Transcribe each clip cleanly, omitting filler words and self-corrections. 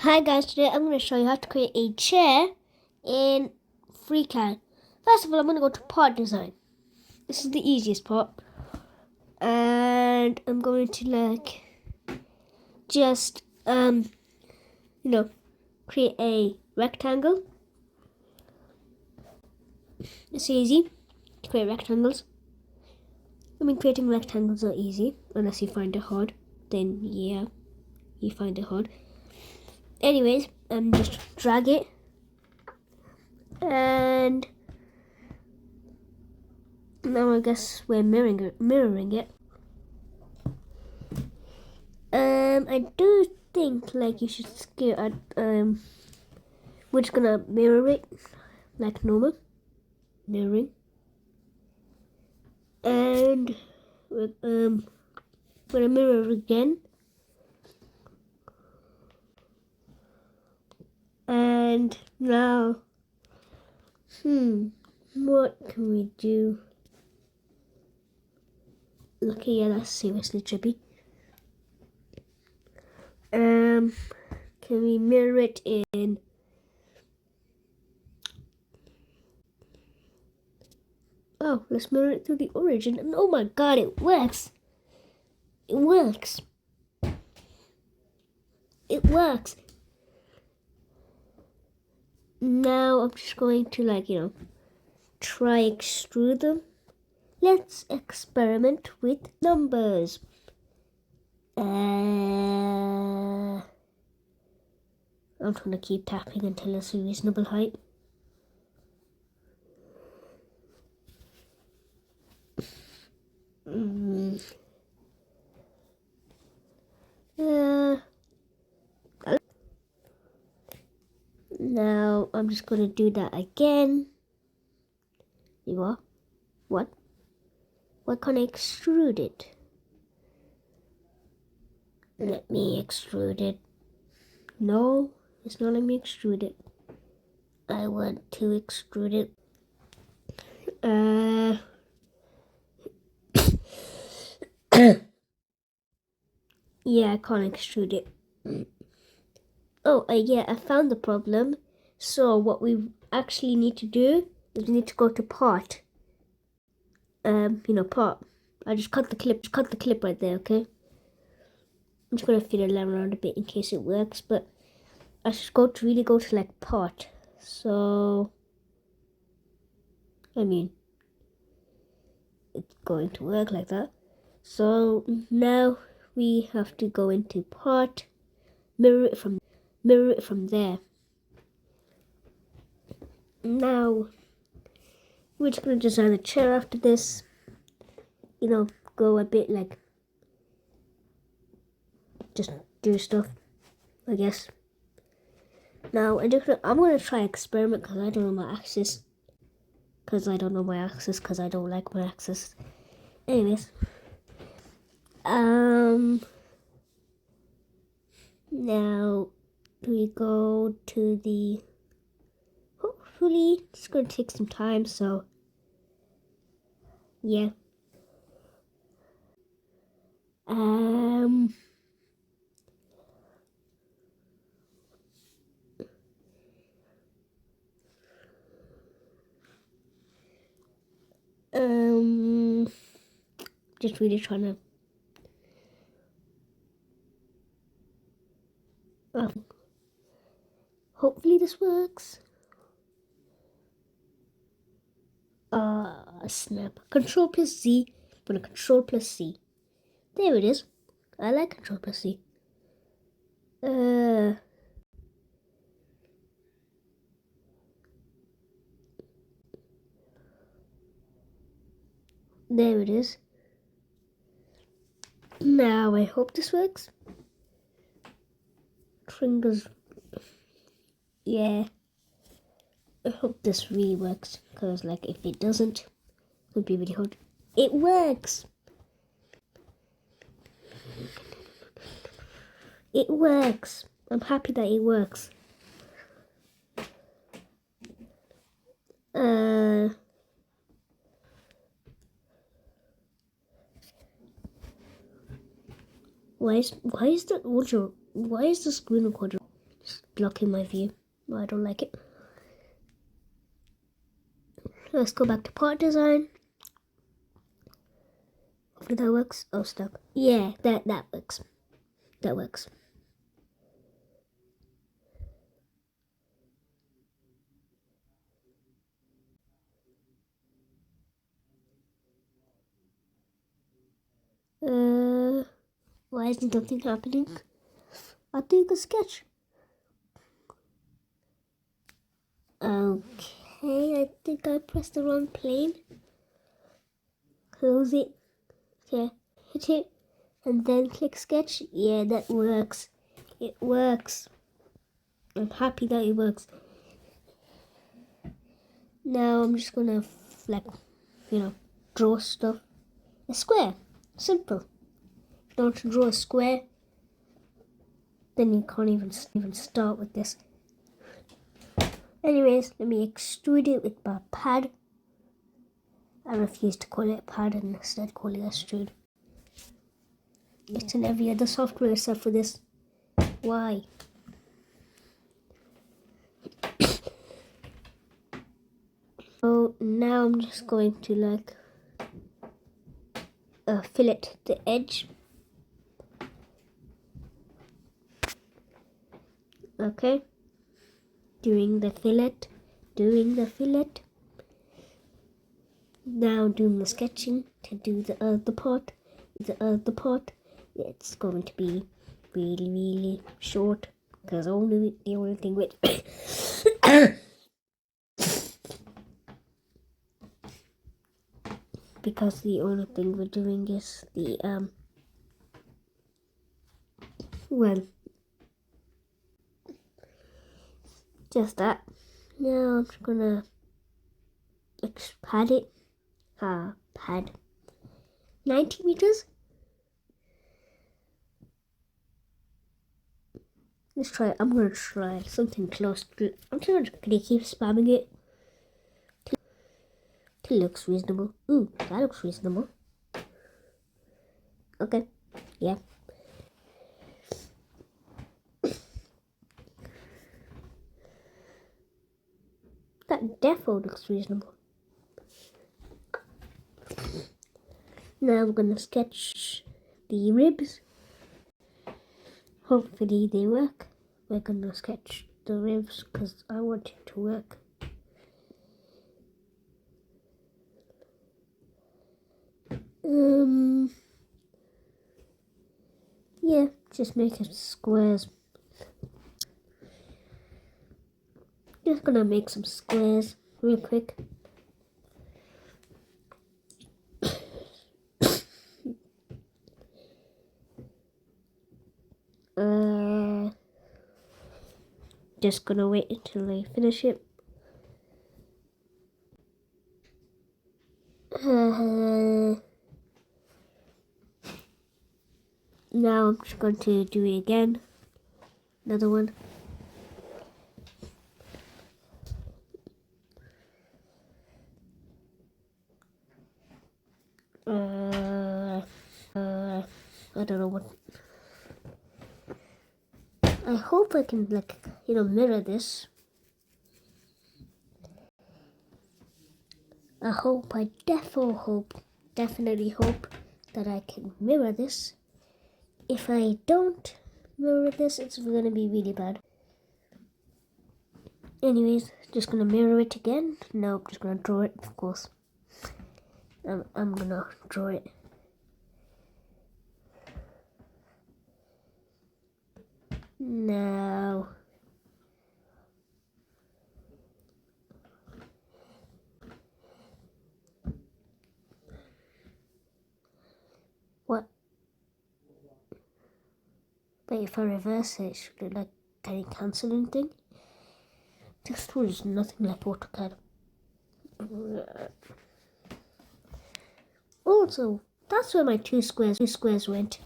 Hi guys, today I'm going to show you how to create a chair in FreeCAD. First of all, I'm going to go to part design. This is the easiest part. And I'm going to just create a rectangle. It's easy to create rectangles. I mean, creating rectangles are easy unless you find it hard. Then yeah, you find it hard. Anyways, just drag it, and now I guess we're mirroring it. I do think you should scale at we're just gonna mirror it like normal, mirroring, and we're gonna mirror again. And now, what can we do? Okay, yeah, that's seriously trippy. Can we mirror it in? Oh, let's mirror it through the origin. And oh my god, it works! It works! It works! Now I'm just going to try extrude them. Let's experiment with numbers. I'm trying to keep tapping until it's a reasonable height. Now I'm just going to do that again. You are? What? Why can't I extrude it? Let me extrude it. No, it's not letting me extrude it. I want to extrude it. Yeah, I can't extrude it. Oh, yeah, I found the problem. So what we actually need to do is we need to go to part. Part. I just cut the clip right there, okay? I'm just gonna fiddle around a bit in case it works, but I should really go to part. So I mean, it's going to work like that. So now we have to go into part, mirror it from there. Now we're just gonna design a chair after this. Go a bit just do stuff, I guess. Now I'm gonna try experiment because I don't know my axis. Because I don't like my axis. Anyways. Now we go to the, hopefully it's going to take some time, so yeah. Just really trying to hopefully this works. Snap. Control plus Z, but a Control plus C. There it is. I like Control plus C. There it is. Now I hope this works. Fingers. Yeah. I hope this really works, because if it doesn't, it would be really hard. It works! It works! I'm happy that it works. Why is the screen recorder? It's blocking my view. I don't like it. Let's go back to part design. Hopefully that works. Oh, stop. Yeah, that works. That works. Why isn't nothing happening? I'll do a sketch. Okay, I think I pressed the wrong plane. Close it. Okay, hit it. And then click sketch. Yeah, that works. It works. I'm happy that it works. Now I'm just gonna, like, draw stuff. A square. Simple. If you don't want to draw a square, then you can't even start with this. Anyways, let me extrude it with my pad. I refuse to call it a pad and instead call it extrude. It's in every other software except for this. Why? So now I'm just going to fillet the edge. Okay. Doing the fillet. Now doing the sketching to do the other part. It's going to be really, really short because the only thing with because the only thing we're doing is the just that. Now I'm just gonna pad it. Pad 90 meters. Let's try it. I'm gonna try something close to. I'm just gonna keep spamming it till it looks reasonable. Ooh, that looks reasonable. Okay, yeah. That defo looks reasonable. Now we're gonna sketch the ribs. Hopefully they work. We're gonna sketch the ribs because I want it to work. Yeah, just make it squares. Just gonna make some squares real quick. Just gonna wait until I finish it. Now I'm just going to do it again. Another one. I don't know what. I hope I can mirror this. I definitely hope that I can mirror this. If I don't mirror this, it's gonna be really bad. Anyways, just gonna mirror it again. No, I'm just gonna draw it, of course. I'm gonna draw it. Now. What? But if I reverse it, should it like any cancelling thing? This tool is nothing like AutoCAD. Also, that's where my two squares went.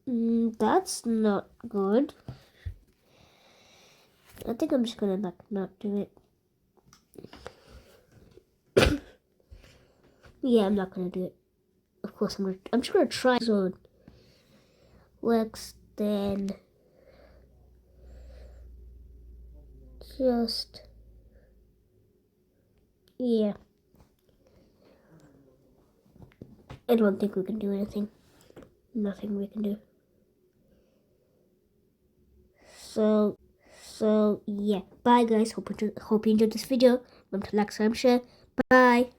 That's not good. I think I'm just gonna not do it. Yeah, I'm not gonna do it. Of of course I'm just gonna try. So works, then just, yeah, I don't think we can do anything. Nothing we can do. So yeah, bye guys. Hope you enjoyed this video. Remember to like, subscribe, share. Bye.